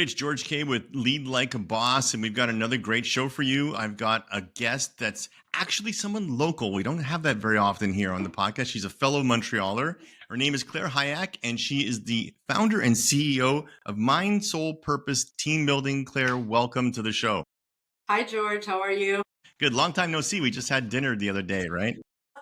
It's George K with Lead Like a Boss, and we've got another great show for you. I've got a guest that's actually someone local. We don't have that very often here on the podcast. She's a fellow Montrealer. Her name is Claire Hayek, and she is the founder and CEO of Mind, Soul, Purpose Team Building. Claire, welcome to the show. Hi, George. How are you? Good. Long time no see. We just had dinner the other day, right?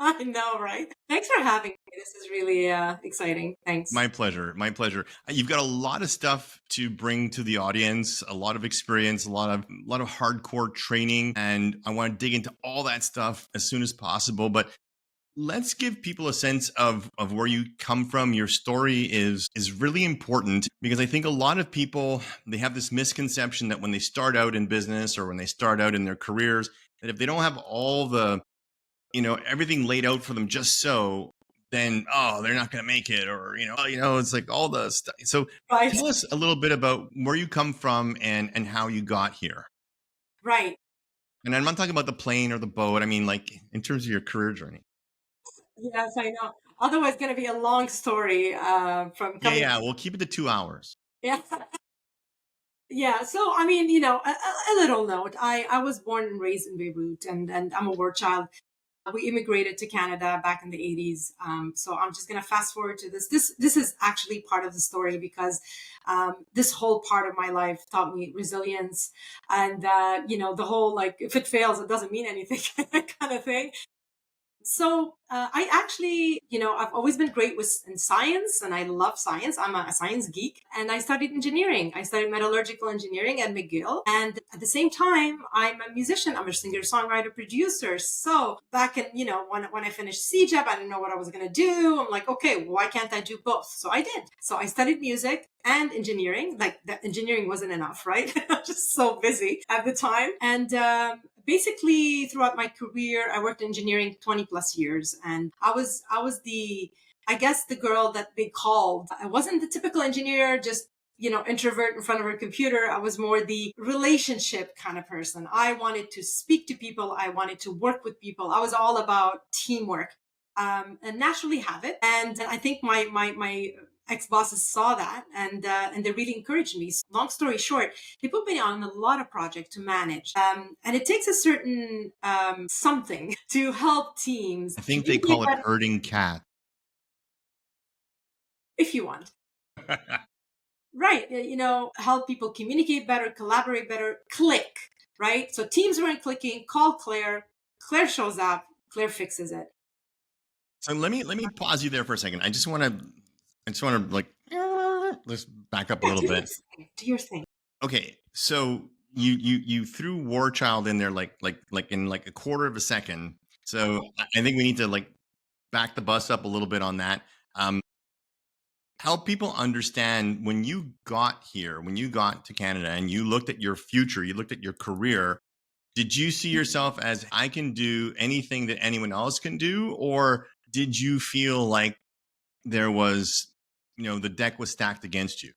I know, right? Thanks for having me. This is really exciting. Thanks. My pleasure. My pleasure. You've got a lot of stuff to bring to the audience, a lot of experience, a lot of hardcore training, and I want to dig into all that stuff as soon as possible. But let's give people a sense of where you come from. Your story is really important because I think a lot of people, they have this misconception that when they start out in business or when they start out in their careers, that if they don't have all the everything laid out for them just so, then, they're not going to make it, or, it's like all the stuff. So Right. tell us a little bit about where you come from and how you got here. Right. And I'm not talking about the plane or the boat. I mean, like in terms of your career journey. Yes, I know. Otherwise, it's going to be a long story from coming. Yeah. We'll keep it to 2 hours. Yeah. Yeah. So, I mean, a little note. I was born and raised in Beirut, and I'm a war child. We immigrated to Canada back in the 80s. So I'm just going to fast forward to this. This is actually part of the story because this whole part of my life taught me resilience and, the whole, like, if it fails, it doesn't mean anything kind of thing. So I actually, I've always been great in science, and I love science. I'm a science geek, and I studied engineering. I studied metallurgical engineering at McGill, and at the same time, I'm a musician. I'm a singer, songwriter, producer. So back in, when I finished CJEP, I didn't know what I was going to do. I'm like, okay, why can't I do both? So I did. So I studied music and engineering. Like, the engineering wasn't enough, right? I was just so busy at the time, and basically throughout my career, I worked in engineering 20 plus years, and I was I guess the girl that they called. I wasn't the typical engineer, just, introvert in front of her computer. I was more the relationship kind of person. I wanted to speak to people. I wanted to work with people. I was all about teamwork, and naturally have it. And I think my ex-bosses saw that, and they really encouraged me. So, long story short, they put me on a lot of projects to manage. And it takes a certain something to help teams. I think they call it herding cat. If you want. Right. Help people communicate better, collaborate better, click, right? So teams weren't clicking, call Claire. Claire shows up, Claire fixes it. So let me pause you there for a second. I just want to like, let's back up a little bit. Do your thing. Okay. So you threw War Child in there like in like a quarter of a second. So I think we need to like back the bus up a little bit on that. Help people understand when you got here, when you got to Canada and you looked at your future, you looked at your career, did you see yourself as I can do anything that anyone else can do? Or did you feel like there was, the deck was stacked against you?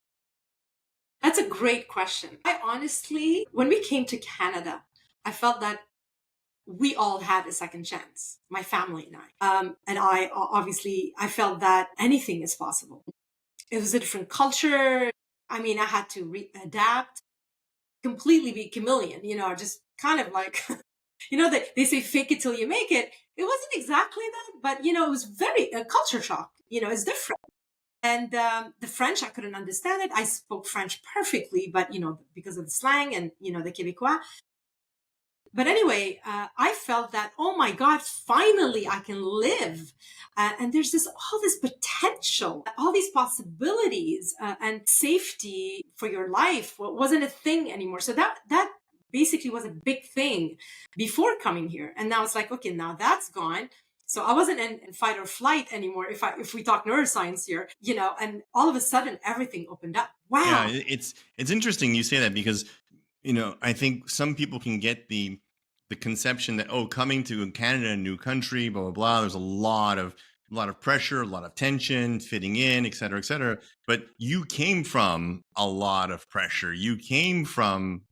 That's a great question. I honestly, when we came to Canada, I felt that we all had a second chance, my family and I. And I felt that anything is possible. It was a different culture. I mean, I had to adapt, completely be chameleon, just kind of like, they say fake it till you make it. It wasn't exactly that, but, it was very a culture shock. It's different. And the French, I couldn't understand it. I spoke French perfectly, but, because of the slang and, the Québécois. But anyway, I felt that, oh my God, finally I can live. And there's all this potential, all these possibilities, and safety for your life wasn't a thing anymore. So that basically was a big thing before coming here. And now it's like, okay, now that's gone. So I wasn't in fight or flight anymore. If we talk neuroscience here, and all of a sudden everything opened up. Wow. Yeah, it's interesting you say that because, I think some people can get the conception that, coming to Canada, a new country, blah, blah, blah. There's a lot of pressure, a lot of tension, fitting in, et cetera, et cetera. But you came from a lot of pressure. You came from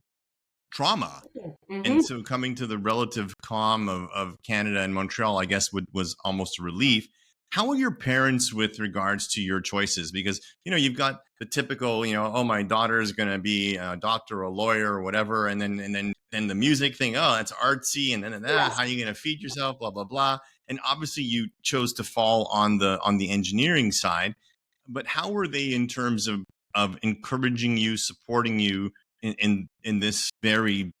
trauma. Mm-hmm. And so coming to the relative calm of Canada and Montreal, I guess was almost a relief. How are your parents with regards to your choices? Because, you've got the typical, oh, my daughter is going to be a doctor or a lawyer or whatever. And then the music thing, oh, it's artsy. And then Yes. how are you going to feed yourself? Blah, blah, blah. And obviously you chose to fall on the engineering side. But how were they in terms of encouraging you, supporting you in this very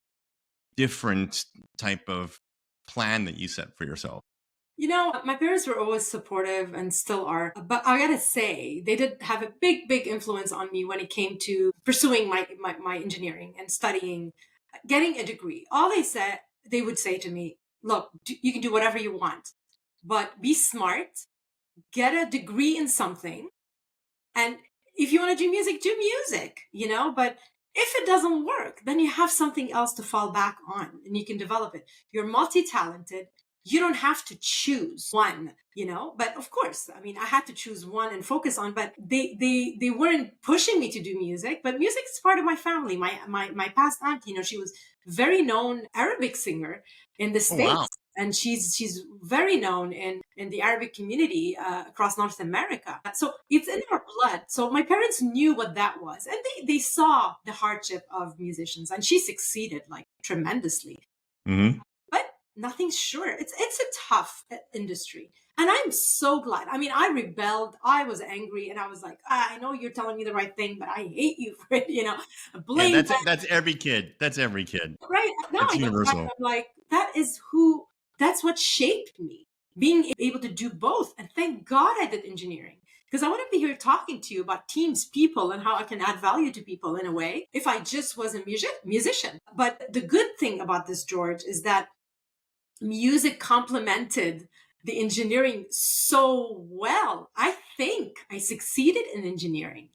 different type of plan that you set for yourself? My parents were always supportive and still are. But I gotta say, they did have a big, big influence on me when it came to pursuing my engineering and studying, getting a degree. All they would say to me, look, you can do whatever you want, but be smart, get a degree in something, and if you want to do music, but if it doesn't work, then you have something else to fall back on and you can develop it. You're multi-talented. You don't have to choose one, but of course, I mean, I had to choose one and focus on, but they weren't pushing me to do music, but music is part of my family. My past aunt, she was very known Arabic singer in the Oh, wow. States, and she's very known in the Arabic community across North America. So it's in our blood. So my parents knew what that was, and they saw the hardship of musicians, and she succeeded like tremendously. Hmm. But nothing's sure. It's a tough industry. And I'm so glad. I mean, I rebelled. I was angry, and I was like, I know you're telling me the right thing, but I hate you for it. Yeah, Blame that's every kid. That's every kid. right now. That's I look back, universal. I'm like, that's what shaped me, being able to do both. And thank God I did engineering, because I wouldn't be here talking to you about teams, people, and how I can add value to people in a way if I just was a musician. But the good thing about this, George, is that music complemented the engineering so well. I think I succeeded in engineering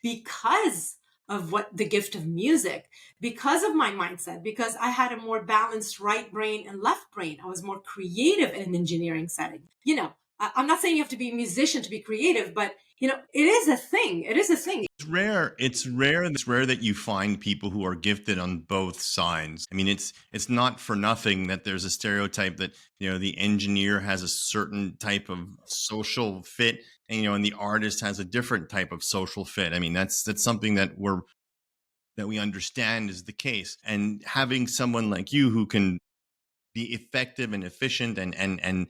because of what the gift of music, because of my mindset, because I had a more balanced right brain and left brain. I was more creative in an engineering setting. I'm not saying you have to be a musician to be creative, but it is a thing. It is a thing. It's rare. It's rare that you find people who are gifted on both sides. I mean, it's not for nothing that there's a stereotype that, the engineer has a certain type of social fit, and the artist has a different type of social fit. I mean, that's something that we understand is the case. And having someone like you who can be effective and efficient and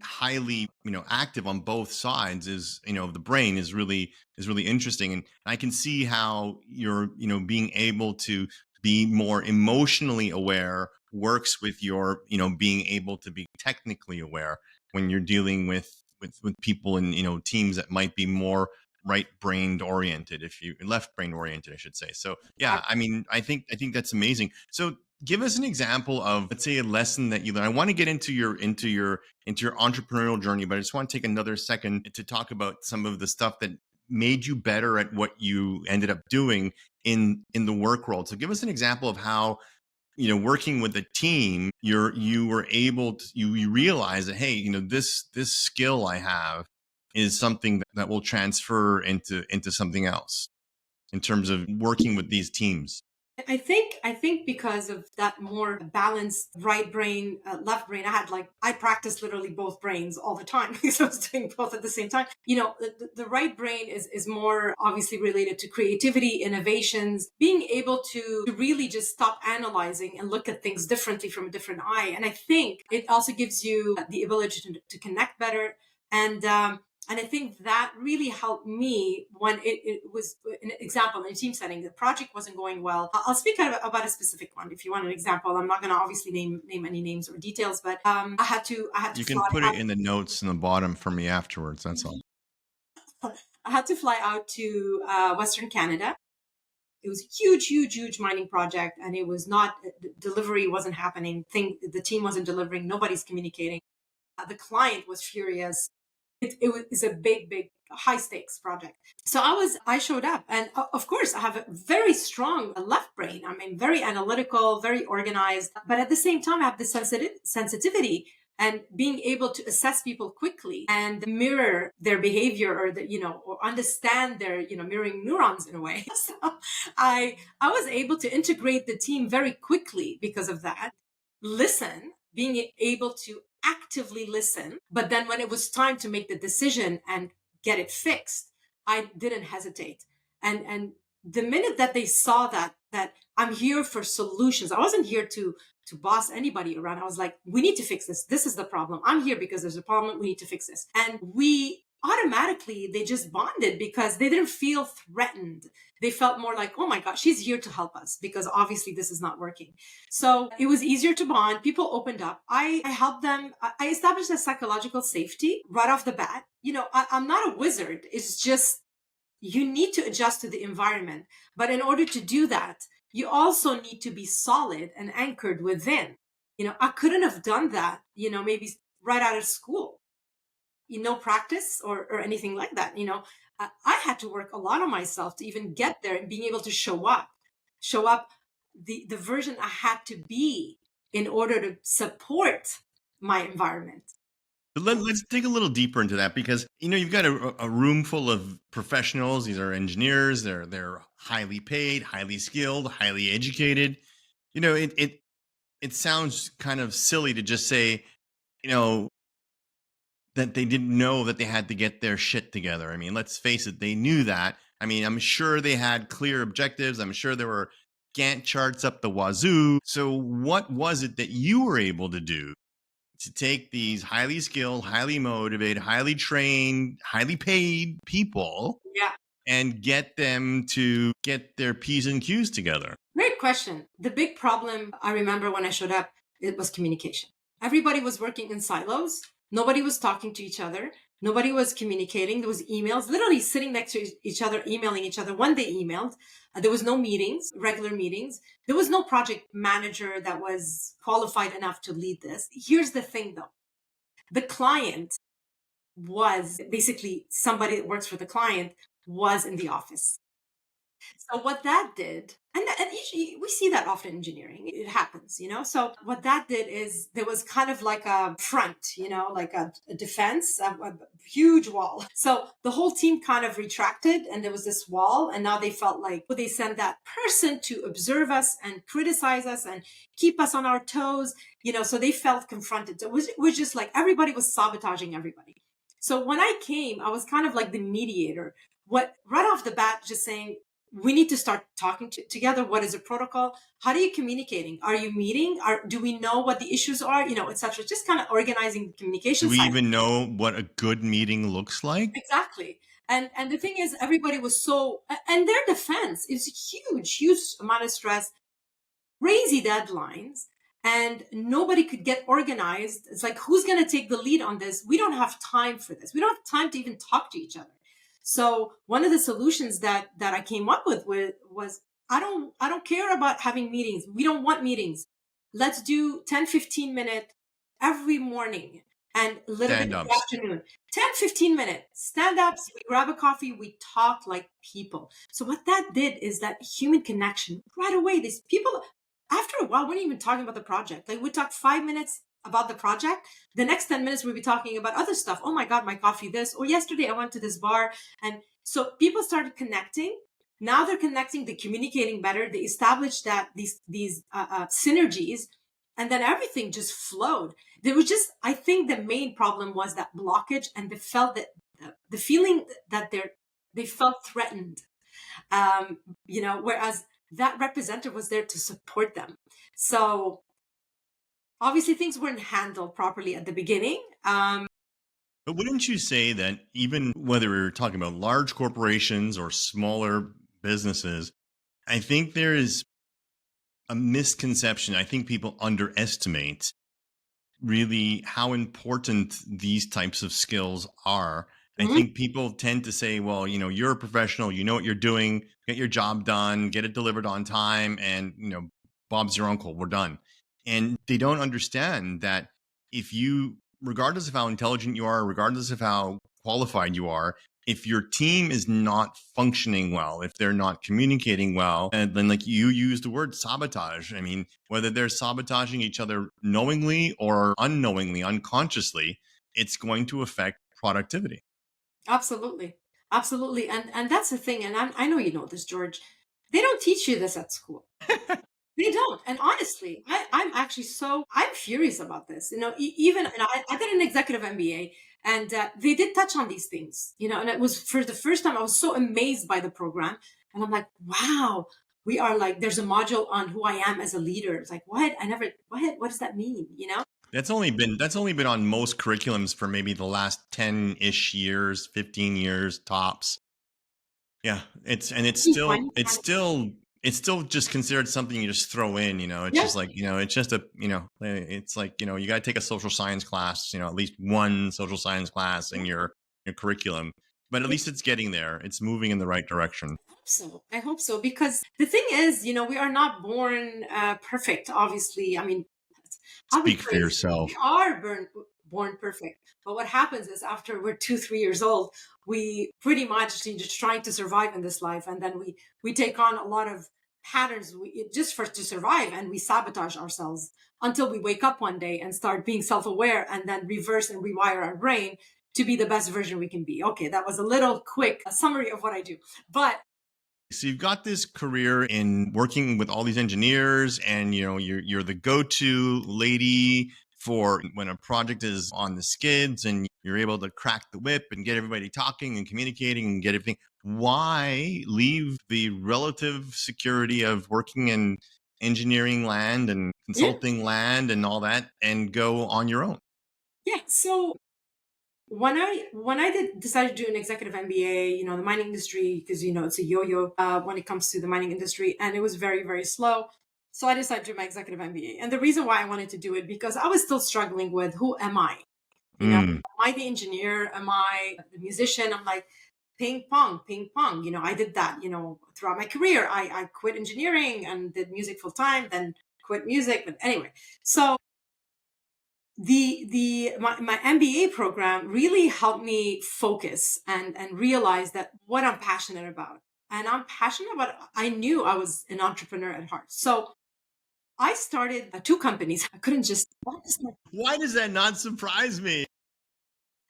highly active on both sides is the brain is really interesting. And I can see how you're being able to be more emotionally aware works with your being able to be technically aware when you're dealing with people in teams that might be more right brained oriented, if you left brain oriented, I should say. So yeah, I mean, I think that's amazing. So give us an example of, let's say, a lesson that you learned. I want to get into your entrepreneurial journey, but I just want to take another second to talk about some of the stuff that made you better at what you ended up doing in the work world. So give us an example of how, working with a team, you were able to, you realize that, hey, this skill I have is something that will transfer into something else in terms of working with these teams. I think because of that more balanced right brain, left brain, I practiced literally both brains all the time because I was doing both at the same time. The right brain is more obviously related to creativity, innovations, being able to really just stop analyzing and look at things differently from a different eye. And I think it also gives you the ability to connect better. And I think that really helped me when it was an example in a team setting. The project wasn't going well. I'll speak about a specific one if you want an example. I'm not going to obviously name any names or details, but I had to You can fly put it out. in the notes in the bottom for me afterwards. That's all. I had to fly out to Western Canada. It was a huge, huge, huge mining project, and it was not delivery wasn't happening. The team wasn't delivering. Nobody's communicating. The client was furious. It's a big, big, high stakes project. So I showed up, and of course, I have a very strong left brain. I mean, very analytical, very organized, but at the same time, I have this sensitivity and being able to assess people quickly and mirror their behavior, or understand their, mirroring neurons in a way. So I was able to integrate the team very quickly because of that. Listen, being able to actively listen. But then when it was time to make the decision and get it fixed, I didn't hesitate. And the minute that they saw that I'm here for solutions, I wasn't here to boss anybody around. I was like, we need to fix this. This is the problem. I'm here because there's a problem. We need to fix this. And we automatically, they just bonded because they didn't feel threatened. They felt more like, oh my God, she's here to help us because obviously this is not working. So it was easier to bond. People opened up. I helped them. I established a psychological safety right off the bat. I'm not a wizard. It's just you need to adjust to the environment. But in order to do that, you also need to be solid and anchored within. I couldn't have done that, maybe right out of school, no practice or anything like that. I had to work a lot on myself to even get there and being able to show up the version I had to be in order to support my environment. But let's dig a little deeper into that because you've got a room full of professionals. These are engineers. They're highly paid, highly skilled, highly educated. It sounds kind of silly to just say, that they didn't know that they had to get their shit together. I mean, let's face it, they knew that. I mean, I'm sure they had clear objectives. I'm sure there were Gantt charts up the wazoo. So what was it that you were able to do to take these highly skilled, highly motivated, highly trained, highly paid people Yeah. and get them to get their P's and Q's together? Great question. The big problem I remember when I showed up, it was communication. Everybody was working in silos. Nobody was talking to each other. Nobody was communicating. There was emails, literally sitting next to each other, emailing each other when they emailed. There was no meetings, regular meetings. There was no project manager that was qualified enough to lead this. Here's the thing though. The client was basically somebody that works for the client was in the office. So what that did, and usually we see that often in engineering, it happens. So what that did is there was kind of like a front, like a defense, a huge wall. So the whole team kind of retracted and there was this wall. And now they felt like they sent that person to observe us and criticize us and keep us on our toes, so they felt confronted. So it was just like everybody was sabotaging everybody. So when I came, I was kind of like the mediator. Right off the bat, just saying, we need to start talking together. What is the protocol? How are you communicating? Are you meeting? Do we know what the issues are? etc. Just kind of organizing the communication Do we side. even know what a good meeting looks like? Exactly. And the thing is, everybody was and their defense is huge amount of stress, crazy deadlines, and nobody could get organized. It's like, who's going to take the lead on this? We don't have time for this. We don't have time to even talk to each other. So one of the solutions that I came up with was I don't care about having meetings. We don't want meetings. Let's do 10-15 minute every morning and a little bit in the Stand-ups. afternoon. 10-15 minute stand-ups, we grab a coffee, we talk like people. So what that did is that human connection right away. These people, after a while, we're not even talking about the project. Like we talked 5 minutes about the project. The next 10 minutes, we'll be talking about other stuff. Oh my God, my coffee this. Or yesterday I went to this bar. And so people started connecting. Now they're connecting, they're communicating better. They established that these synergies, and then everything just flowed. There was just, I think the main problem was that blockage, and they felt that the feeling that they felt threatened. Whereas that representative was there to support them. So obviously things weren't handled properly at the beginning. But wouldn't you say that even whether we're talking about large corporations or smaller businesses, I think there is a misconception. I think people underestimate really how important these types of skills are. I think people tend to say, well, you're a professional, you know what you're doing, get your job done, get it delivered on time, and, Bob's your uncle, we're done. And they don't understand that if you, regardless of how intelligent you are, regardless of how qualified you are, if your team is not functioning well, if they're not communicating well, and then like you use the word sabotage, I mean, whether they're sabotaging each other knowingly or unknowingly, unconsciously, it's going to affect productivity. Absolutely. Absolutely. And that's the thing. And I know you know this, George. They don't teach you this at school. They don't. And honestly, I'm actually I'm furious about this. Even, and I did an executive MBA, and they did touch on these things, and it was for the first time I was so amazed by the program. And I'm like, wow, we are like, there's a module on who I am as a leader. It's like, what? What does that mean? That's only been on most curriculums for maybe the last 10-ish years, 15 years tops. Yeah, it's still Fine, it's fine. still it's still just considered something you just throw in, It's Yeah. just like, it's just it's like, you got to take a social science class, at least one social science class in your curriculum. But at least it's getting there. It's moving in the right direction. So I hope so, because the thing is, we are not born perfect. Obviously, I mean, I'll be Speak for crazy. We yourself. are born perfect, but what happens is after we're 2, 3 years old, we pretty much just trying to survive in this life, and then we take on a lot of patterns just for to survive, and we sabotage ourselves until we wake up one day and start being self-aware, and then reverse and rewire our brain to be the best version we can be. Okay, that was a little quick summary of what I do, but So you've got this career in working with all these engineers, and you're the go-to lady for when a project is on the skids, and you're able to crack the whip and get everybody talking and communicating and get everything. Why leave the relative security of working in engineering land and yeah, consulting land and all that and go on your own? yeah. So when I did decided to do an executive MBA, the mining industry, because it's a yo-yo when it comes to the mining industry, and it was very, very slow. So I decided to do my executive MBA, and the reason why I wanted to do it, because I was still struggling with, who am I? Mm. Am I the engineer? Am I the musician? I'm like, ping pong, ping pong. I did that. Throughout my career, I quit engineering and did music full time, then quit music. But anyway, so my MBA program really helped me focus and realize that what I'm passionate about. And I'm passionate about, I knew I was an entrepreneur at heart. So I started two companies. I couldn't just, Why does that not surprise me?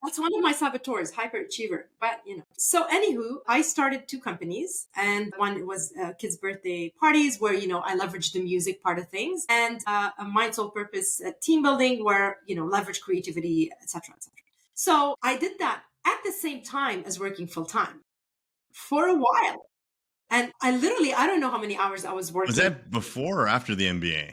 that's one of my saboteurs, hyperachiever. But so anywho, I started two companies, and one was kids' birthday parties, where I leveraged the music part of things, and a mind soul purpose team building, where leverage creativity, etc., etc. So I did that at the same time as working full time for a while, and I don't know how many hours I was Was working. that before or after the MBA?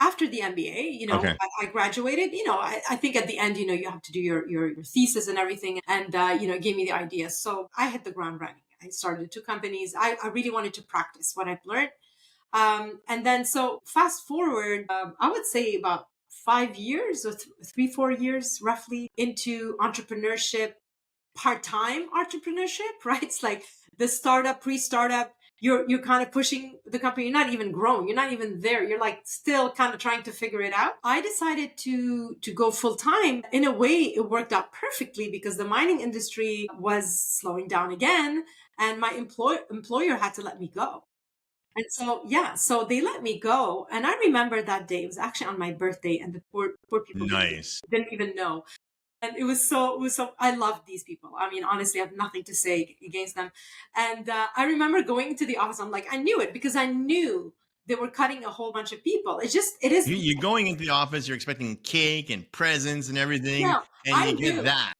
After the MBA, Okay. I graduated. I think at the end, you have to do your thesis and everything, and it gave me the idea. So I hit the ground running. I started two companies. I really wanted to practice what I've learned, and then so fast forward, I would say about 5 years or 3, 4 years roughly into entrepreneurship, part-time entrepreneurship, right? It's like the startup, pre-startup, you're kind of pushing the company. You're not even grown. You're not even there. You're like still kind of trying to figure it out. I decided to go full time. In a way, it worked out perfectly because the mining industry was slowing down again, and my employer had to let me go. And so, yeah, so they let me go. And I remember that day. It was actually on my birthday, and the poor people Nice. didn't even know. And it was so, I love these people. I mean, honestly, I have nothing to say against them. And I remember going into the office. I'm like, I knew it, because I knew they were cutting a whole bunch of people. It is, You're going into the office, you're expecting cake and presents and everything, yeah, and I you get knew. that.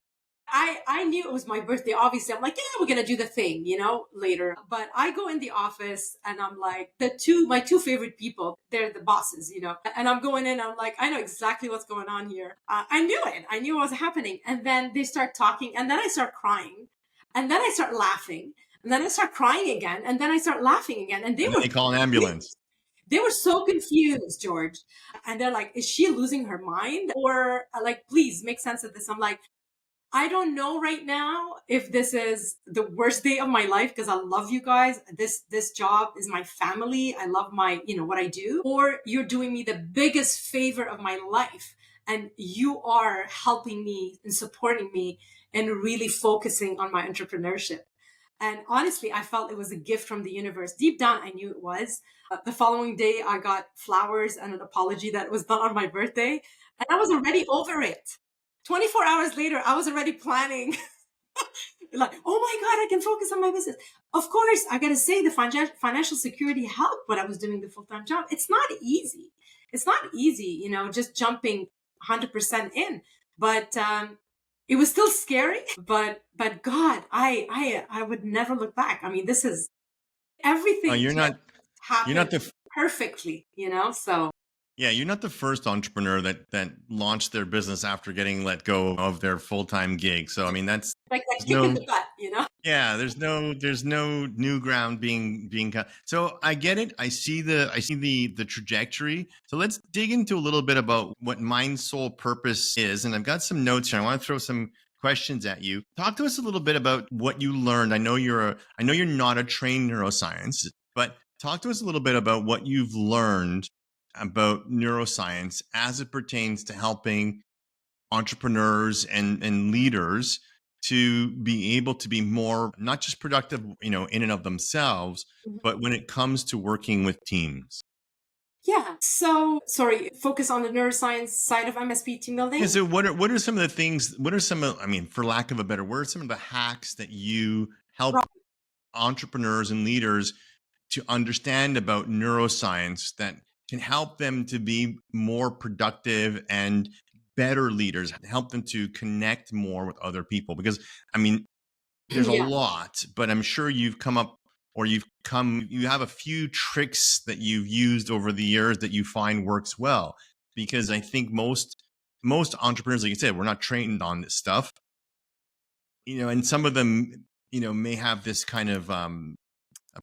I knew it was my birthday. Obviously, I'm like, yeah, we're gonna do the thing, later. But I go in the office, and I'm like, my two favorite people, they're the bosses, And I'm going in, I'm like, I know exactly what's going on here. I knew it. I knew what was happening. And then they start talking, and then I start crying, and then I start laughing, and then I start crying again, and then I start laughing again. And And then they call an ambulance. they were so confused, George. And they're like, is she losing her mind? Or like, please make sense of this. I'm like, I don't know right now if this is the worst day of my life, because I love you guys. This job is my family. I love my, what I do. Or you're doing me the biggest favor of my life, and you are helping me and supporting me and really focusing on my entrepreneurship. And honestly, I felt it was a gift from the universe. Deep down, I knew it was. The following day, I got flowers and an apology that it was done on my birthday, and I was already over it. 24 hours later, I was already planning Like, oh my God, I can focus on my business. Of course, I got to say the financial security helped when I was doing the full-time job. It's not easy. It's not easy, just jumping 100% in. But it was still scary. But God, I would never look back. I mean, this is everything You're just not you're not happened the perfectly, So Yeah, you're not the first entrepreneur that launched their business after getting let go of their full-time gig. So I mean, like that there's kick in no the butt. yeah, there's no new ground being cut. So I get it. I see the trajectory. So let's dig into a little bit about what mind soul purpose is. And I've got some notes here. I want to throw some questions at you. Talk to us a little bit about what you learned. I know you're not a trained neuroscience, but talk to us a little bit about what you've learned about neuroscience as it pertains to helping entrepreneurs and leaders to be able to be more not just productive, in and of themselves, but when it comes to working with teams. Yeah. So, sorry, focus on the neuroscience side of MSP team Yeah, building. so what are some of the things, what are some of, I mean, for lack of a better word, some of the hacks that you help Right. entrepreneurs and leaders to understand about neuroscience that can help them to be more productive and better leaders, help them to connect more with other people? Because, I mean, there's a Yeah. lot, but I'm sure you've come up or you have a few tricks that you've used over the years that you find works well. Because I think most entrepreneurs, like you said, we're not trained on this stuff, and some of them, may have this kind of a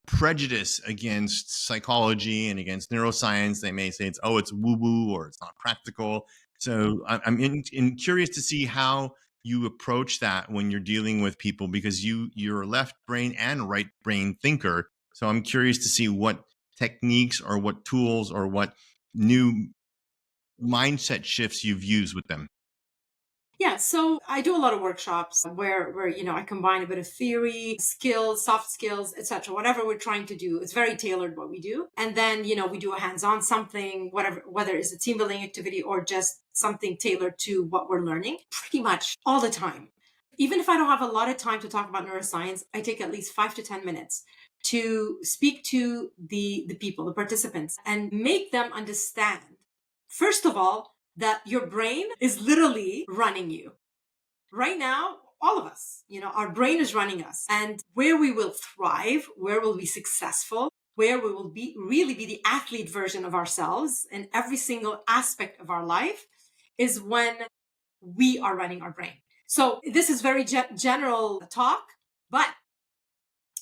prejudice against psychology and against neuroscience. They may say it's woo woo or it's not practical. So I'm curious to see how you approach that when you're dealing with people, because you're a left brain and right brain thinker. So I'm curious to see what techniques or what tools or what new mindset shifts you've used with them. Yeah, so I do a lot of workshops where I combine a bit of theory, skills, soft skills, etc. Whatever we're trying to do, it's very tailored what we do. And then we do a hands-on something, whatever, whether it's a team building activity or just something tailored to what we're learning, pretty much all the time. Even if I don't have a lot of time to talk about neuroscience, I take at least 5 to 10 minutes to speak to the people, the participants, and make them understand, first of all, that your brain is literally running you. Right now, all of us, our brain is running us. And where we will thrive, where we'll be successful, where we will really be the athlete version of ourselves in every single aspect of our life is when we are running our brain. So this is very general talk, but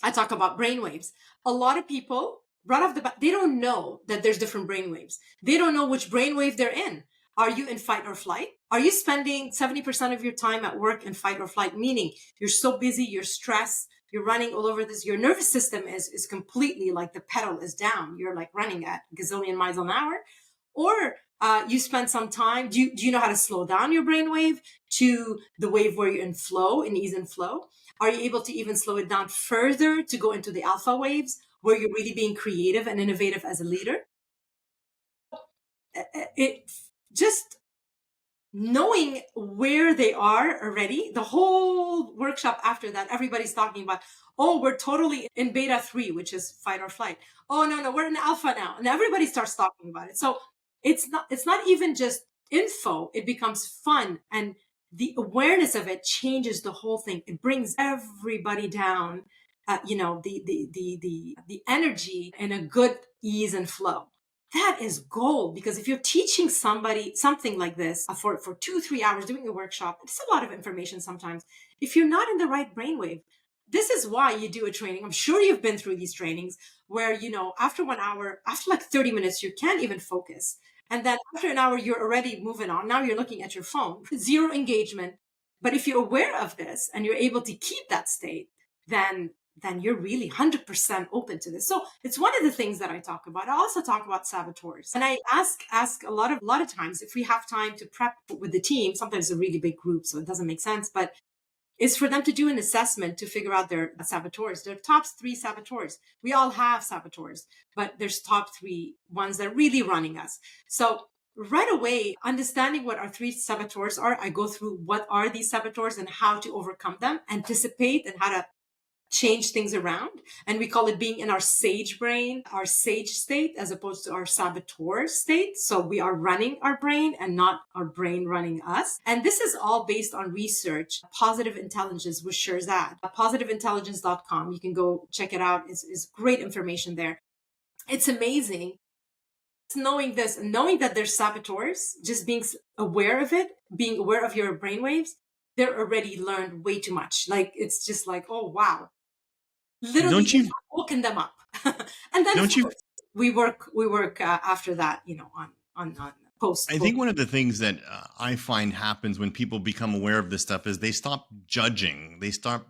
I talk about brainwaves. A lot of people, right off the bat, they don't know that there's different brainwaves. They don't know which brainwave they're in. Are you in fight or flight? Are you spending 70% of your time at work in fight or flight? Meaning you're so busy, you're stressed, you're running all over this. Your nervous system is completely like the pedal is down. You're like running at a gazillion miles an hour. Or you spend some time. Do you know how to slow down your brainwave to the wave where you're in flow, in ease and flow? Are you able to even slow it down further to go into the alpha waves where you're really being creative and innovative as a leader? It just knowing where they are already, the whole workshop after that, everybody's talking about, oh, we're totally in beta 3, which is fight or flight. Oh, no, we're in alpha now. And everybody starts talking about it. So it's not even just info. It becomes fun. And the awareness of it changes the whole thing. It brings everybody down, the energy in a good ease and flow. That is gold, because if you're teaching somebody something like this for 2-3 hours doing a workshop, it's a lot of information sometimes. If you're not in the right brainwave, this is why you do a training. I'm sure you've been through these trainings where, after 1 hour, after like 30 minutes, you can't even focus. And then after an hour, you're already moving on. Now you're looking at your phone, zero engagement. But if you're aware of this and you're able to keep that state, then you're really 100% open to this. So it's one of the things that I talk about. I also talk about saboteurs. And I ask a lot of times if we have time to prep with the team. Sometimes it's a really big group, so it doesn't make sense, but it's for them to do an assessment to figure out their saboteurs, their top 3 saboteurs. We all have saboteurs, but there's top 3 ones that are really running us. So right away, understanding what our three saboteurs are, I go through what are these saboteurs and how to overcome them, anticipate, and how to change things around. And we call it being in our sage brain, our sage state, as opposed to our saboteur state. So we are running our brain and not our brain running us. And this is all based on research, positive intelligence with Shirzad, positiveintelligence.com. You can go check it out. It's great information there. It's amazing knowing this and knowing that there's saboteurs, just being aware of it, being aware of your brainwaves. They're already learned way too much. Like, it's just like, oh, wow, literally Don't you woken them up. And then of don't you course we work after that, on post I book. think one of the things that I find happens when people become aware of this stuff is they stop judging. They stop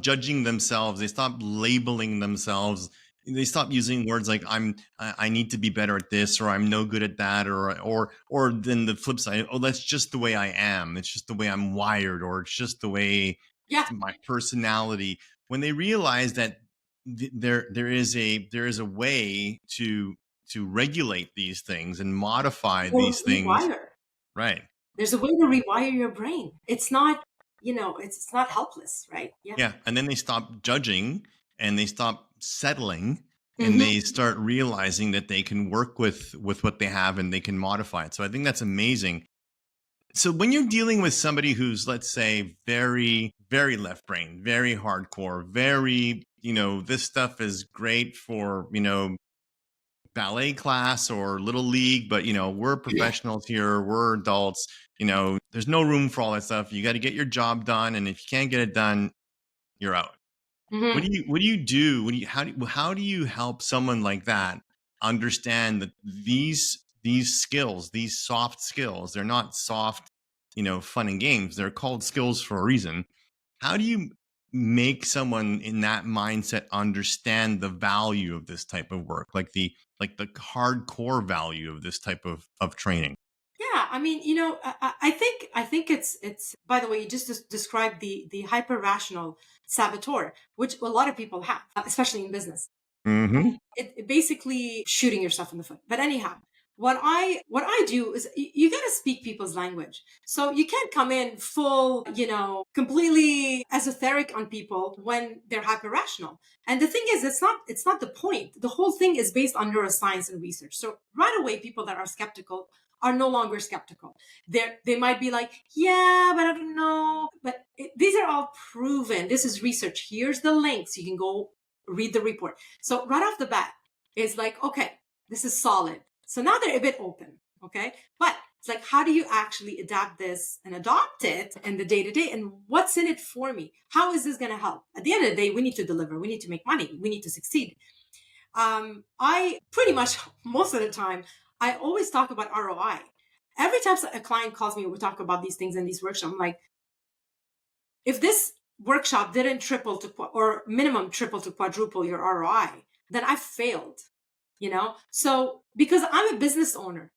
judging themselves. They stop labeling themselves. They stop using words like I need to be better at this, or I'm no good at that, or then the flip side, oh, that's just the way I am. It's just the way I'm wired, or it's just the way Yeah, my personality. When they realize that there is a way to regulate these things and modify or these things, rewire. right? There's a way to rewire your brain. It's not, it's not helpless, right? Yeah. Yeah, and then they stop judging and they stop settling and Hmm. they start realizing that they can work with what they have and they can modify it. So I think that's amazing. So when you're dealing with somebody who's, let's say, very very left brain, very hardcore, very, this stuff is great for, ballet class or little league, but we're professionals here, we're adults, there's no room for all that stuff. You got to get your job done, and if you can't get it done, you're out. What Hmm. do you do? How do you help someone like that understand that these skills, these soft skills, they're not soft, fun and games. They're called skills for a reason. How do you make someone in that mindset understand the value of this type of work, like the hardcore value of this type of training? Yeah, I mean, I think it's. By the way, you just described the hyper rational saboteur, which a lot of people have, especially in business. Mm-hmm. It basically shooting yourself in the foot. But anyhow, what I do is you got to speak people's language. So you can't come in full, completely esoteric on people when they're hyper rational. And the thing is, it's not the point. The whole thing is based on neuroscience and research. So right away, people that are skeptical are no longer skeptical. They might be like, yeah, but I don't know. But these are all proven. This is research. Here's the links. You can go read the report. So right off the bat, it's like, okay, this is solid. So now they're a bit open. Okay. But it's like, how do you actually adapt this and adopt it in the day to day? And what's in it for me? How is this going to help? At the end of the day, we need to deliver. We need to make money. We need to succeed. I pretty much most of the time, I always talk about ROI. Every time a client calls me, we talk about these things in these workshops. I'm like, if this workshop didn't triple to or minimum triple to quadruple your ROI, then I failed. So because I'm a business owner,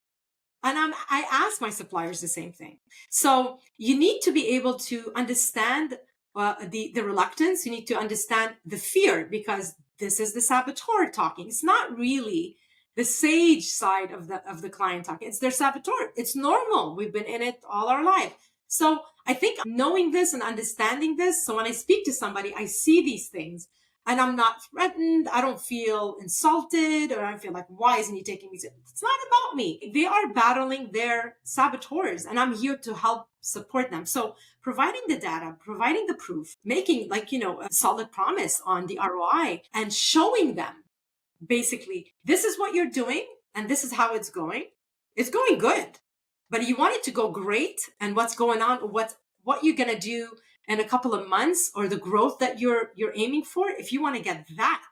and I ask my suppliers the same thing. So you need to be able to understand the reluctance. You need to understand the fear, because this is the saboteur talking. It's not really the sage side of the client talking. It's their saboteur. It's normal. We've been in it all our life. So I think knowing this and understanding this, so when I speak to somebody, I see these things and I'm not threatened. I don't feel insulted, or I don't feel like, why isn't he taking me? It's not about me. They are battling their saboteurs, and I'm here to help support them. So providing the data, providing the proof, making a solid promise on the ROI, and showing them basically, this is what you're doing and this is how it's going. It's going good, but you want it to go great. And what's going on, what you're going to do in a couple of months, or the growth that you're aiming for. If you want to get that,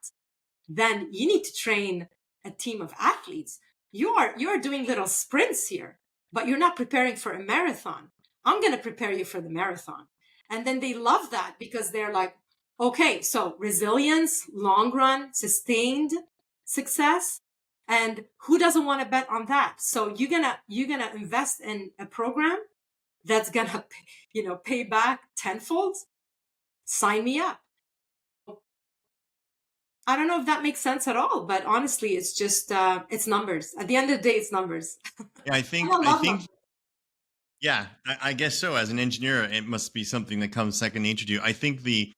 then you need to train a team of athletes. You're doing little sprints here, but you're not preparing for a marathon. I'm going to prepare you for the marathon. And then they love that, because they're like, okay, so resilience, long run, sustained success. And who doesn't want to bet on that? So you're gonna invest in a program that's gonna pay back tenfold. Sign me up. I don't know if that makes sense at all, but honestly, it's just it's numbers. At the end of the day, it's numbers. Yeah, I love I think numbers. yeah, I guess so. As an engineer, it must be something that comes second nature to you. I think the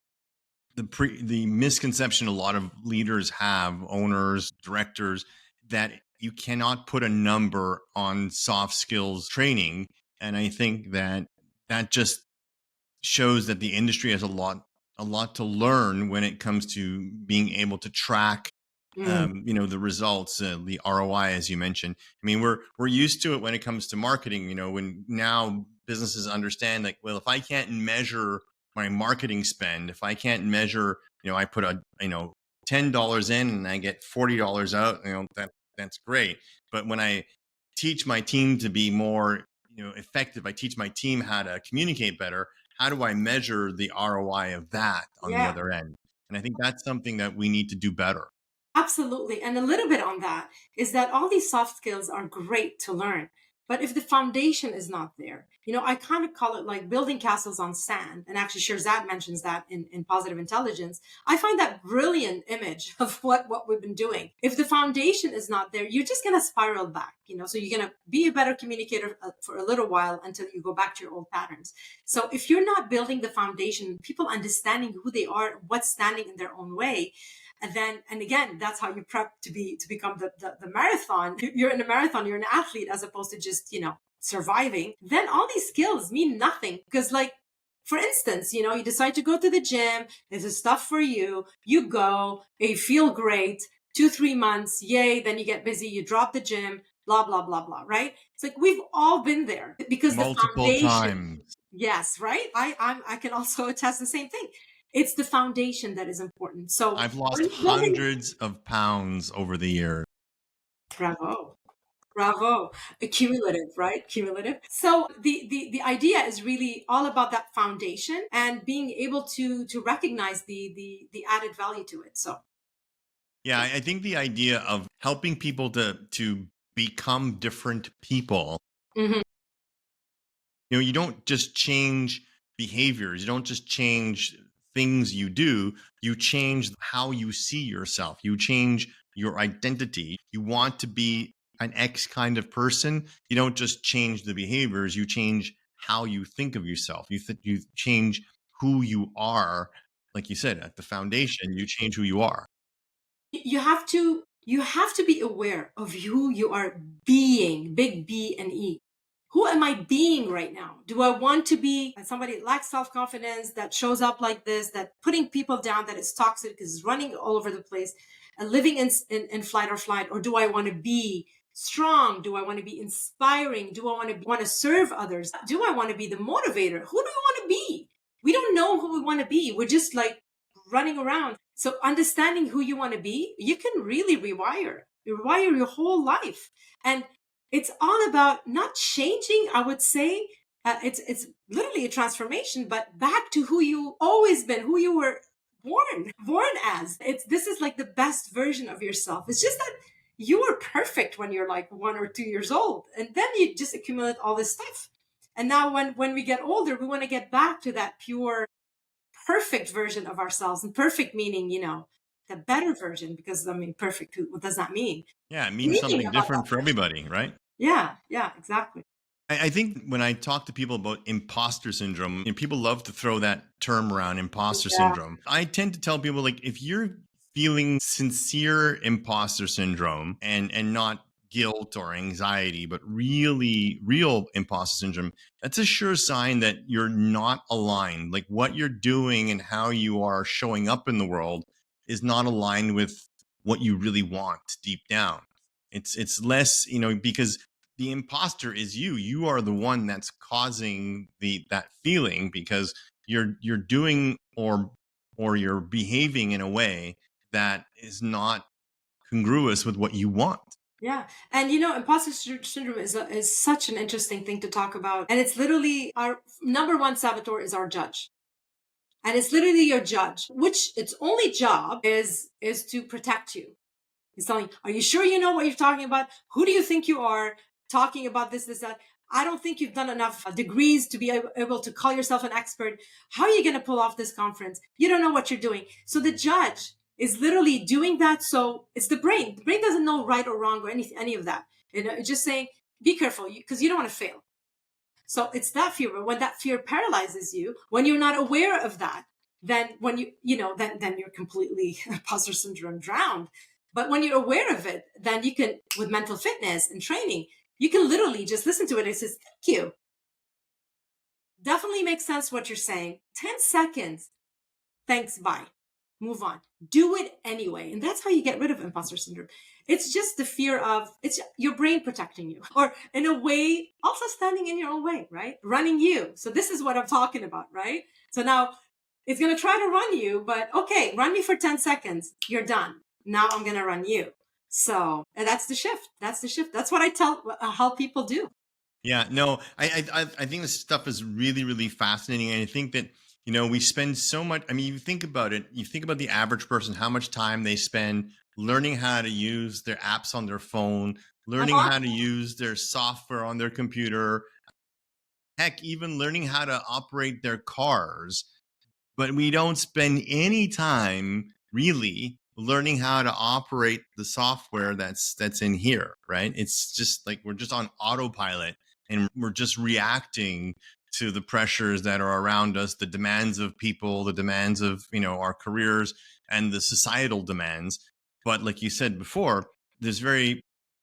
misconception a lot of leaders have, owners, directors, that you cannot put a number on soft skills training, and I think that that just shows that the industry has a lot to learn when it comes to being able to track Mm, the results, the ROI, as you mentioned. I mean, we're used to it when it comes to marketing. When now businesses understand, like, well, if I can't measure my marketing spend, if I can't measure, I put a $10 in and I get $40 out, that's great. But when I teach my team to be more effective, I teach my team how to communicate better. How do I measure the ROI of that on the yeah. other end? And I think that's something that we need to do better. Absolutely. And a little bit on that is that all these soft skills are great to learn. But if the foundation is not there, I kind of call it like building castles on sand. And actually, Shirzad mentions that in Positive Intelligence. I find that brilliant image of what we've been doing. If the foundation is not there, you're just going to spiral back, so you're going to be a better communicator for a little while until you go back to your old patterns. So if you're not building the foundation, people understanding who they are, what's standing in their own way, and again, that's how you prep to become the marathon. You're in a marathon, you're an athlete as opposed to just surviving. Then all these skills mean nothing because, like, for instance, you decide to go to the gym, this is stuff for you, you go, you feel great, 2-3 months, yay, then you get busy, you drop the gym, blah blah blah blah, right? It's like we've all been there because the Multiple foundation. times. Yes, right. I can also attest the same thing. It's the foundation that is important. So I've lost when you're building, hundreds of pounds over the years. bravo, bravo, cumulative, right? Cumulative. So the idea is really all about that foundation and being able to recognize the added value to it. So Yeah, I think the idea of helping people to become different people, mhm, you don't just change behaviors, you don't just change things you do, you change how you see yourself, you change your identity. You want to be an X kind of person, you don't just change the behaviors, you change how you think of yourself. You change who you are. Like you said, at the foundation, you change who you are. you have to be aware of who you are being, big B and E. Who am I being right now? Do I want to be somebody that lacks self-confidence, that shows up like this, that putting people down, that is toxic, is running all over the place, and living in flight or flight? Or do I want to be strong? Do I want to be inspiring? Do I want to serve others? Do I want to be the motivator? Who do I want to be? We don't know who we want to be. We're just like running around. So understanding who you want to be, you can really rewire your whole life. And it's all about not changing, I would say. It's literally a transformation, but back to who you always been, who you were born as. This is like the best version of yourself. It's just that you were perfect when you're like 1 or 2 years old, and then you just accumulate all this stuff. And now when we get older, we want to get back to that pure perfect version of ourselves. And perfect meaning, the better version, because I mean, perfect, what does that mean? Yeah, it means Meaning something about that different for version. everybody, right? Yeah, yeah, exactly. I think when I talk to people about imposter syndrome, people love to throw that term around, imposter Yeah, syndrome. I tend to tell people, like, if you're feeling sincere imposter syndrome and not guilt or anxiety, but really real imposter syndrome, that's a sure sign that you're not aligned. Like, what you're doing and how you are showing up in the world is not aligned with what you really want deep down. It's less, because the imposter is you. You are the one that's causing that feeling, because you're doing or you're behaving in a way that is not congruous with what you want. yeah. And imposter syndrome is such an interesting thing to talk about. And it's literally our number one saboteur is our judge. And it's literally your judge, which its only job is to protect you. He's telling, are you sure you know what you're talking about? Who do you think you are talking about this, that? I don't think you've done enough degrees to be able to call yourself an expert. How are you going to pull off this conference? You don't know what you're doing. So the judge is literally doing that. So it's the brain. The brain doesn't know right or wrong or any of that. It's just saying, be careful because you don't want to fail. So it's that fear. But when that fear paralyzes you, when you're not aware of that, then when then you're completely imposter syndrome drowned. But when you're aware of it, then you can, with mental fitness and training, you can literally just listen to it and it says, thank you. Definitely makes sense what you're saying. 10 seconds. Thanks, bye. Move on. Do it anyway. And that's how you get rid of imposter syndrome. It's just the fear of, it's your brain protecting you, or in a way, also standing in your own way, right? Running you. So this is what I'm talking about, right? So now it's going to try to run you, but okay, run me for 10 seconds. You're done. Now I'm going to run you. So, and that's the shift. That's the shift. That's what I help people do. Yeah, no, I think this stuff is really, really fascinating. And I think that, we spend so much. I mean, you think about it, you think about the average person, how much time they spend learning how to use their apps on their phone, learning how to use their software on their computer, heck, even learning how to operate their cars. But we don't spend any time really learning how to operate the software that's in here, right? It's just like we're just on autopilot and we're just reacting to the pressures that are around us, the demands of people, the demands of, our careers, and the societal demands. But like you said before, there's very,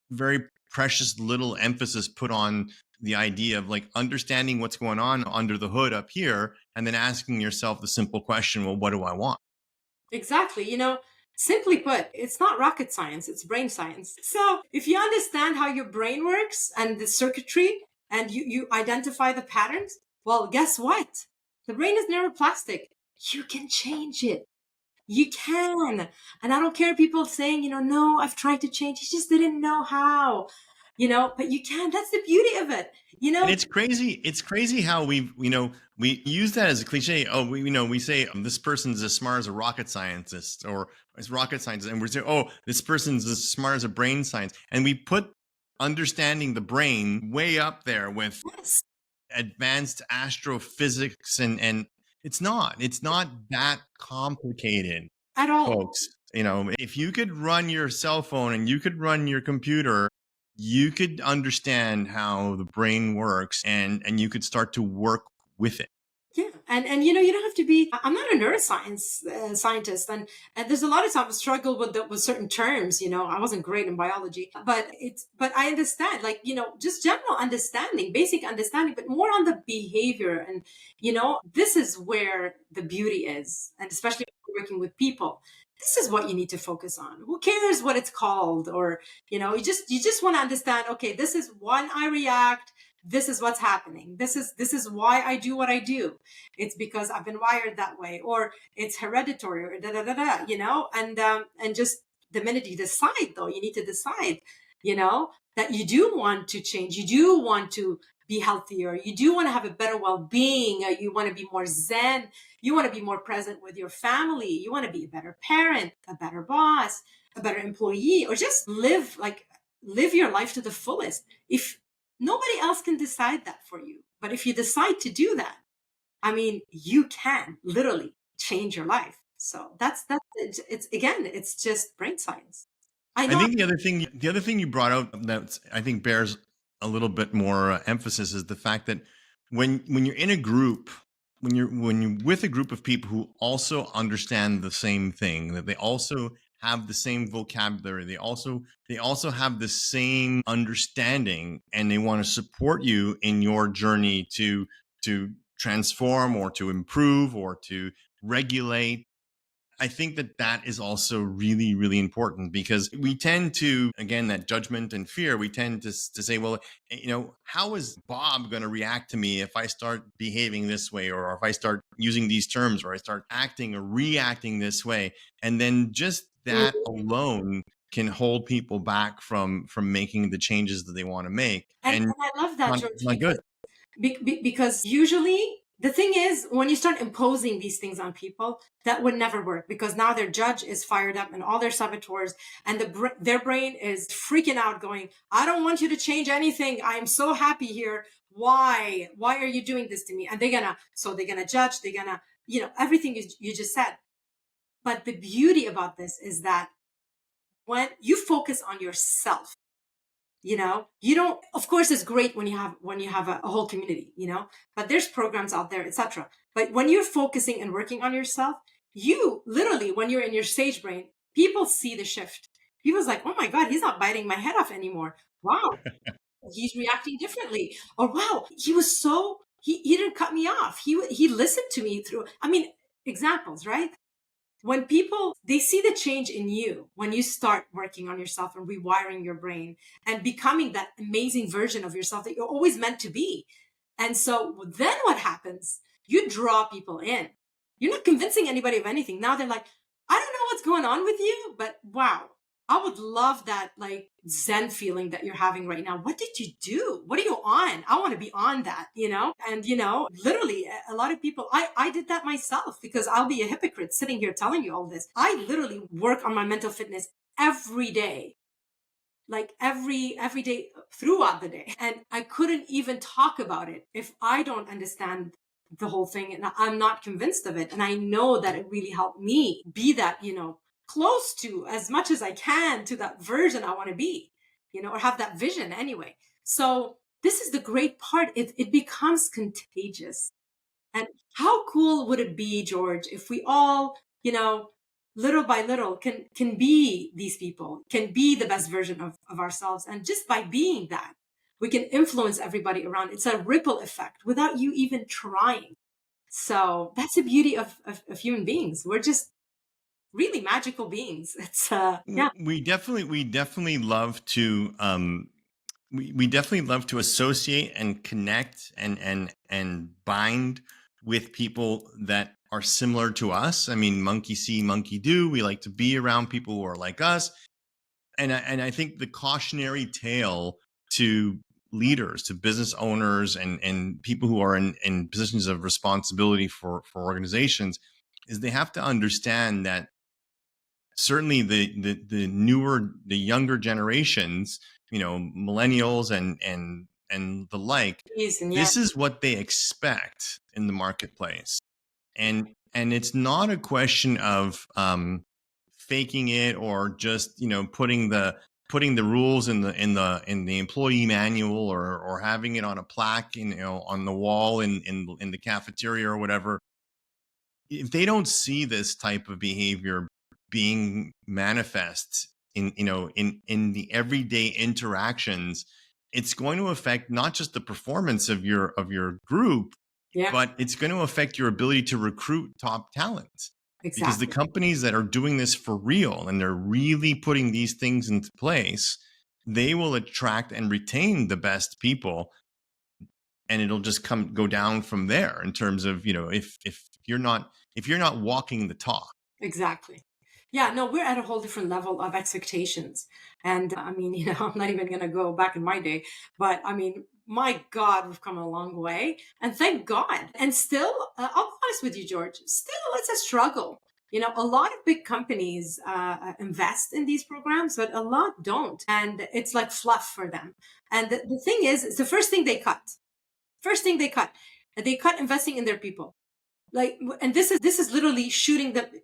very precious little emphasis put on the idea of like understanding what's going on under the hood up here, and then asking yourself the simple question, well, what do I want? Exactly. Simply put, it's not rocket science, it's brain science. So if you understand how your brain works and the circuitry, and you identify the patterns, well, guess what? The brain is neuroplastic. You can change it. You can. And I don't care people saying, no, I've tried to change. You just didn't know how, but you can. That's the beauty of it. And it's crazy. It's crazy how we use that as a cliche. Oh, we say this person's as smart as a rocket scientist, or as rocket scientist, and we're saying, oh, this person's as smart as a brain science, and we put understanding the brain way up there with Yes. advanced astrophysics, and it's not that complicated At all. folks. If you could run your cell phone and you could run your computer, you could understand how the brain works, and you could start to work with it. Yeah. And you don't have to be, I'm not a neuroscience scientist. And there's a lot of times I struggle with certain terms, I wasn't great in biology, but I understand, like, just general understanding, basic understanding, but more on the behavior. And, this is where the beauty is. And especially working with people, this is what you need to focus on. Who cares what it's called? Or, you just want to understand, okay, this is when I react. This is what's happening. This is why I do what I do. It's because I've been wired that way, or it's hereditary, or and just the minute you decide, though, you need to decide, that you do want to change. You do want to be healthier. You do want to have a better well-being. You want to be more zen. You want to be more present with your family. You want to be a better parent, a better boss, a better employee, or just live your life to the fullest. If nobody else can decide that for you. But if you decide to do that, I mean, you can literally change your life. So that's it's just brain science. I think the other thing you brought out that I think bears a little bit more emphasis is the fact that when you're in a group, when you're with a group of people who also understand the same thing, that they also have the same vocabulary, they also have the same understanding, and they want to support you in your journey to transform, or to improve, or to regulate. I think that is also really, really important, because we tend to, again, that judgment and fear, we tend to say, well, how is Bob going to react to me if I start behaving this way, or if I start using these terms, or I start acting or reacting this way? And then just that alone can hold people back from making the changes that they want to make. And I love that, George, not good. Because usually the thing is, when you start imposing these things on people, that would never work, because now their judge is fired up and all their saboteurs, and their brain is freaking out going, I don't want you to change anything. I'm so happy here. Why are you doing this to me? And they're gonna judge. They're gonna, everything you just said. But the beauty about this is that when you focus on yourself, you don't, of course it's great when you have a whole community, but there's programs out there, etc. But when you're focusing and working on yourself, you literally, when you're in your sage brain, people see the shift. People's like, oh my God, he's not biting my head off anymore. Wow, he's reacting differently. Or wow, he didn't cut me off. He listened to me through, I mean, examples, right? When people, they see the change in you when you start working on yourself and rewiring your brain and becoming that amazing version of yourself that you're always meant to be. And so then what happens? You draw people in. You're not convincing anybody of anything. Now they're like, I don't know what's going on with you, but wow, I would love that like Zen feeling that you're having right now. What did you do? What are you on? I want to be on that, And, literally a lot of people, I did that myself because I'll be a hypocrite sitting here telling you all this. I literally work on my mental fitness every day, like every day throughout the day. And I couldn't even talk about it if I don't understand the whole thing and I'm not convinced of it. And I know that it really helped me be that, close to as much as I can to that version I want to be, or have that vision anyway. So this is the great part. It becomes contagious. And how cool would it be, George, if we all, little by little can be these people, can be the best version of ourselves. And just by being that, we can influence everybody around. It's a ripple effect without you even trying. So that's the beauty of human beings. We're just really magical beings. It's yeah. We definitely love to we definitely love to associate and connect and bind with people that are similar to us. I mean, monkey see, monkey do. We like to be around people who are like us. And I think the cautionary tale to leaders, to business owners and people who are in positions of responsibility for organizations is they have to understand that certainly the younger generations, millennials and the like, Reason, yeah. this is what they expect in the marketplace. And it's not a question of faking it or just, putting the rules in the employee manual or having it on a plaque, on the wall in the cafeteria or whatever. If they don't see this type of behavior being manifest in the everyday interactions, it's going to affect not just the performance of your group, Yeah, but it's going to affect your ability to recruit top talent, because the exactly. companies that are doing this for real and they're really putting these things into place, they will attract and retain the best people, and it'll just go down from there in terms of, if you're not walking the talk. Exactly. Yeah, no, we're at a whole different level of expectations. And I mean, I'm not even going to go back in my day, but I mean, my God, we've come a long way. And thank God. And still, I'll be honest with you, George, still it's a struggle. A lot of big companies invest in these programs, but a lot don't. And it's like fluff for them. And the thing is, it's the first thing they cut. First thing they cut. They cut investing in their people, like, and this is literally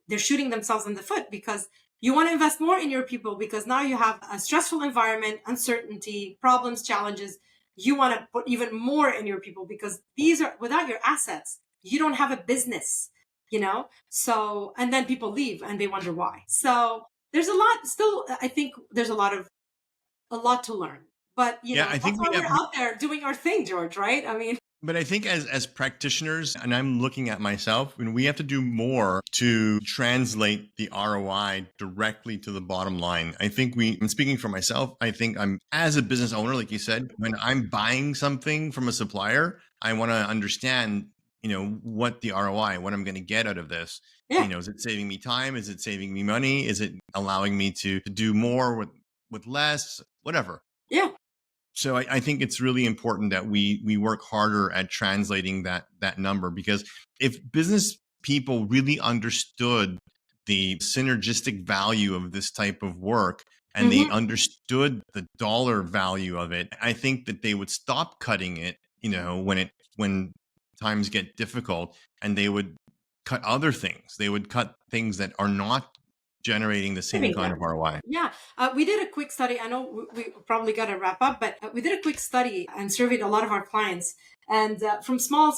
they're shooting themselves in the foot, because you want to invest more in your people because now you have a stressful environment, uncertainty, problems, challenges. You want to put even more in your people because these are, without your assets you don't have a business, so, and then people leave and they wonder why. So there's a lot still, I think there's a lot to learn, but Yeah, I that's think why we're out there doing our thing, George, right? I mean, but I think as practitioners, and I'm looking at myself, and we have to do more to translate the ROI directly to the bottom line. I'm speaking for myself. I think I'm, as a business owner, like you said, when I'm buying something from a supplier, I want to understand, what the ROI, what I'm going to get out of this. yeah, Is it saving me time? Is it saving me money? Is it allowing me to do more with less? Whatever. yeah, So I think it's really important that we work harder at translating that number, because if business people really understood the synergistic value of this type of work and they hmm, understood the dollar value of it, I think that they would stop cutting it, when times get difficult, and they would cut other things. They would cut things that are not generating the same Living kind them. of ROI. Yeah, we did a quick study. I know we probably got to wrap up, but we did a quick study and surveyed a lot of our clients. And from small,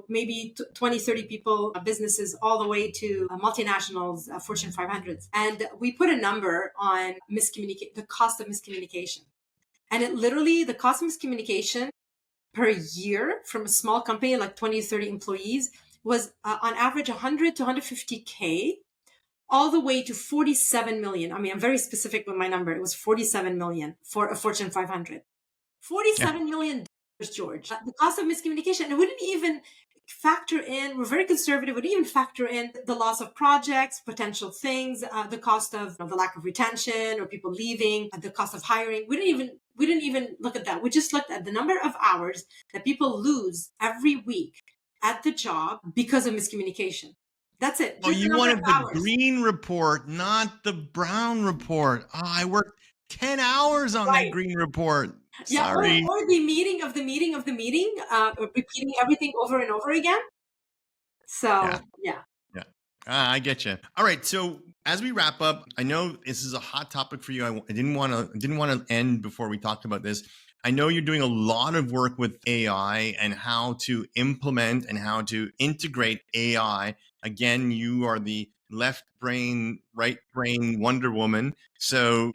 maybe 20, 30 people, businesses, all the way to multinationals, Fortune 500s. And we put a number on the cost of miscommunication. And it literally, the cost of miscommunication per year from a small company like 20 to 30 employees was on average 100 to 150K, all the way to 47 million. I mean, I'm very specific with my number. It was 47 million for a Fortune 500. Yeah. $47 million, George. The cost of miscommunication, it wouldn't even factor in, we're very conservative, wouldn't even factor in the loss of projects, potential things, the cost of the lack of retention or people leaving, the cost of hiring. We didn't even look at that. We just looked at the number of hours that people lose every week at the job because of miscommunication. That's it. Oh, Just the you number of wanted the hours. green report, not the brown report. Oh, I worked 10 hours on that Right. green report. Yeah. Or, Sorry. or the meeting of the meeting of the meeting, repeating everything over and over again. Yeah. So, yeah. Yeah. I get you. All right. So as we wrap up, I know this is a hot topic for you. I didn't want to end before we talked about this. I know you're doing a lot of work with AI and how to implement and how to integrate AI. Again, you are the left brain, right brain Wonder Woman. So,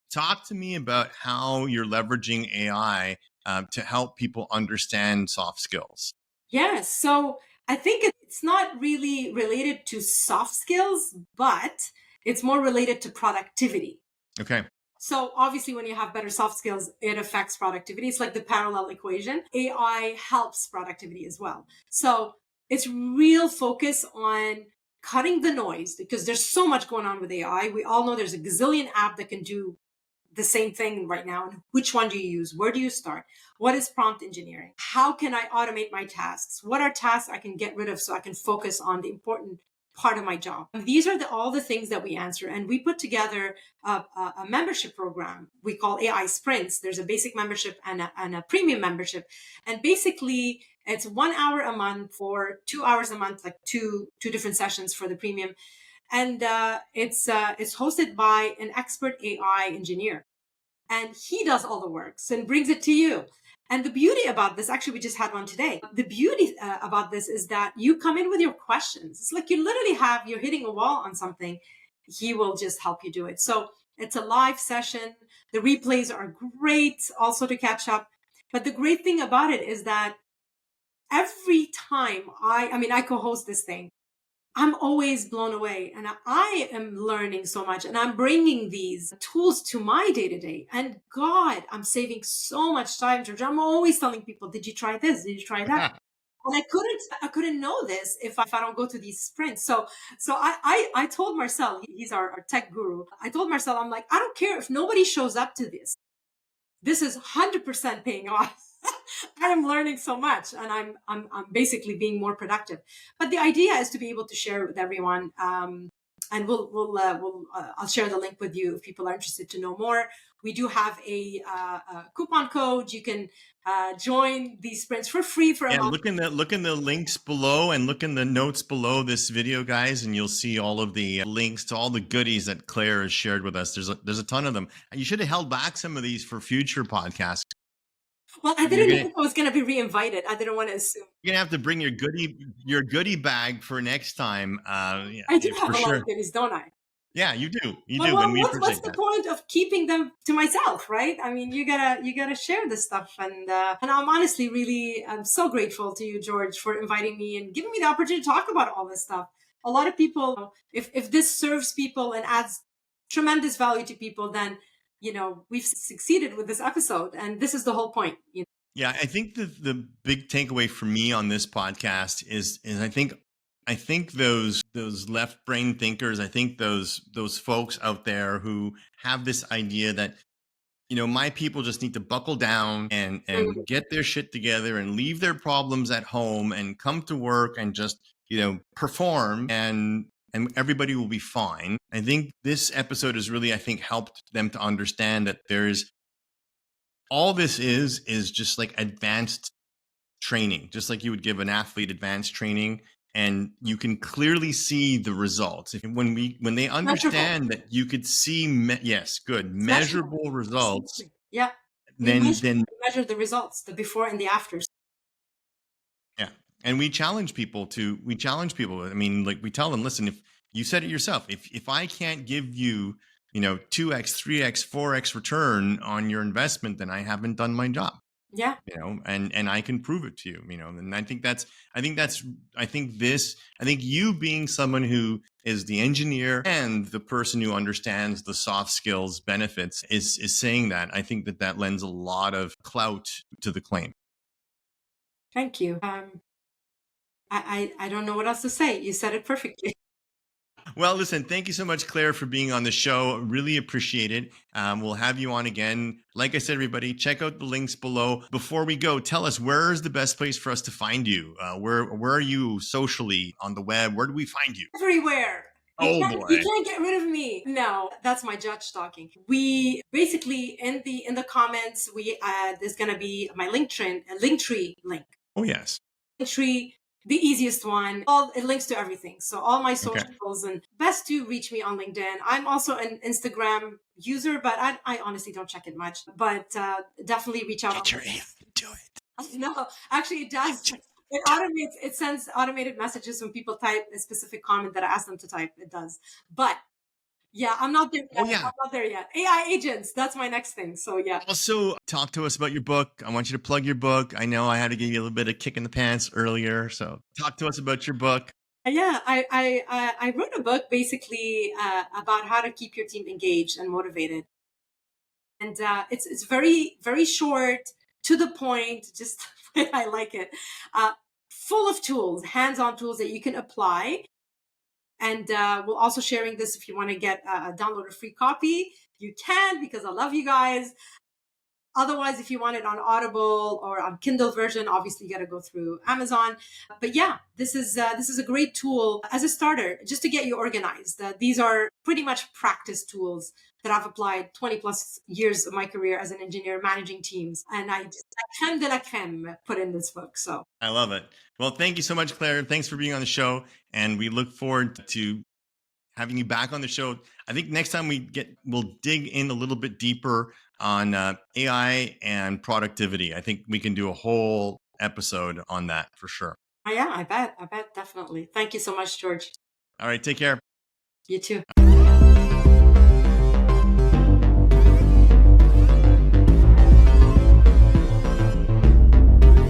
talk to me about how you're leveraging AI to help people understand soft skills. Yes. So I think it's not really related to soft skills, but it's more related to productivity. Okay. So obviously, when you have better soft skills, it affects productivity. It's like the parallel equation. AI helps productivity as well. So it's real focus on cutting the noise because there's so much going on with AI. We all know there's a gazillion app that can do the same thing right now. And which one do you use? Where do you start? What is prompt engineering? How can I automate my tasks? What are tasks I can get rid of so I can focus on the important part of my job? And these are all the things that we answer. And we put together a membership program we call AI Sprints. There's a basic membership and a premium membership. And basically, it's 1 hour a month for 2 hours a month, like two different sessions for the premium. And it's hosted by an expert AI engineer, and he does all the works and brings it to you. And the beauty about this, actually, we just had one today. The beauty about this is that you come in with your questions. It's like you're hitting a wall on something. He will just help you do it. So it's a live session. The replays are great also to catch up. But the great thing about it is that every time I co-host this thing, I'm always blown away, and I am learning so much, and I'm bringing these tools to my day to day. And God, I'm saving so much time, George. I'm always telling people, did you try this? Did you try that? And I couldn't know this if I don't go to these sprints. So I told Marcel, he's our tech guru. I told Marcel, I'm like, I don't care if nobody shows up to this. This is 100% paying off. I am learning so much, and I'm basically being more productive. But the idea is to be able to share it with everyone. And I'll share the link with you if people are interested to know more. We do have a coupon code. You can join these sprints for free for a Yeah, month. look in the links below and look in the notes below this video, guys, and you'll see all of the links to all the goodies that Claire has shared with us. There's a ton of them. You should have held back some of these for future podcasts. Well, I didn't know if I was going to be re-invited. I didn't want to assume. You're gonna have to bring your goodie bag for next time. Yeah, I do for have a lot sure. of goodies, don't I? Yeah, you do, Well, and we what's appreciate the that. point of keeping them to myself, right? I mean, you gotta share this stuff, and I'm honestly I'm so grateful to you, George, for inviting me and giving me the opportunity to talk about all this stuff. A lot of people, if this serves people and adds tremendous value to people, then we've succeeded with this episode, and this is the whole point. Yeah, I think the big takeaway for me on this podcast is I think those left brain thinkers, I think those folks out there who have this idea that my people just need to buckle down and Mhm. get their shit together and leave their problems at home and come to work and just perform and everybody will be fine. I think this episode has really, I think, helped them to understand that there's all this is just like advanced training, just like you would give an athlete advanced training. and you can clearly see the results. When they Measurable. understand that you could see, yes, good, Measurable. measurable results, Absolutely. Yeah. then You measure the results, the before and the afters. yeah. And we challenge people. I mean, like we tell them, listen, if you said it yourself, if I can't give you, 2x, 3x, 4x return on your investment, then I haven't done my job. Yeah. And I can prove it to you, and I think you being someone who is the engineer and the person who understands the soft skills benefits is saying that. I think that lends a lot of clout to the claim. Thank you. I don't know what else to say. You said it perfectly. Well, listen, thank you so much, Claire, for being on the show. Really appreciate it. We'll have you on again. Like I said, everybody, check out the links below. Before we go, tell us, where is the best place for us to find you? Where are you socially on the web? Where do we find you? Everywhere. Oh You boy. can't get rid of me. No, that's my judge talking. We basically in the comments there's gonna be my link tree link. Oh yes. Tree, the easiest one. All it links to everything. So all my Okay. socials, and best to reach me on LinkedIn. I'm also an Instagram user, but I honestly don't check it much. But definitely reach out. Get your AI to do it. No, actually it does. It automates. It sends automated messages when people type a specific comment that I ask them to type. It does. But yeah, I'm not there Oh yet. yeah. I'm not there yet. AI agents. That's my next thing. So yeah. Also, talk to us about your book. I want you to plug your book. I know I had to give you a little bit of kick in the pants earlier, so talk to us about your book. Yeah, I wrote a book basically about how to keep your team engaged and motivated, and it's very short, to the point, just the way I like it, uh, full of tools, hands-on tools that you can apply. And we're also sharing this. If you want to get download a free copy, you can, because I love you guys. Otherwise, if you want it on Audible or on Kindle version, obviously you got to go through Amazon. But yeah, this is a great tool as a starter, just to get you organized. These are pretty much practice tools that I've applied 20 plus years of my career as an engineer managing teams, and I just creme de la creme put in this book. So I love it. Well, thank you so much, Claire. Thanks for being on the show, and we look forward to having you back on the show. I think next time we'll dig in a little bit deeper on AI and productivity. I think we can do a whole episode on that for sure. yeah, I bet definitely. Thank you so much, George. All right, take care. You too.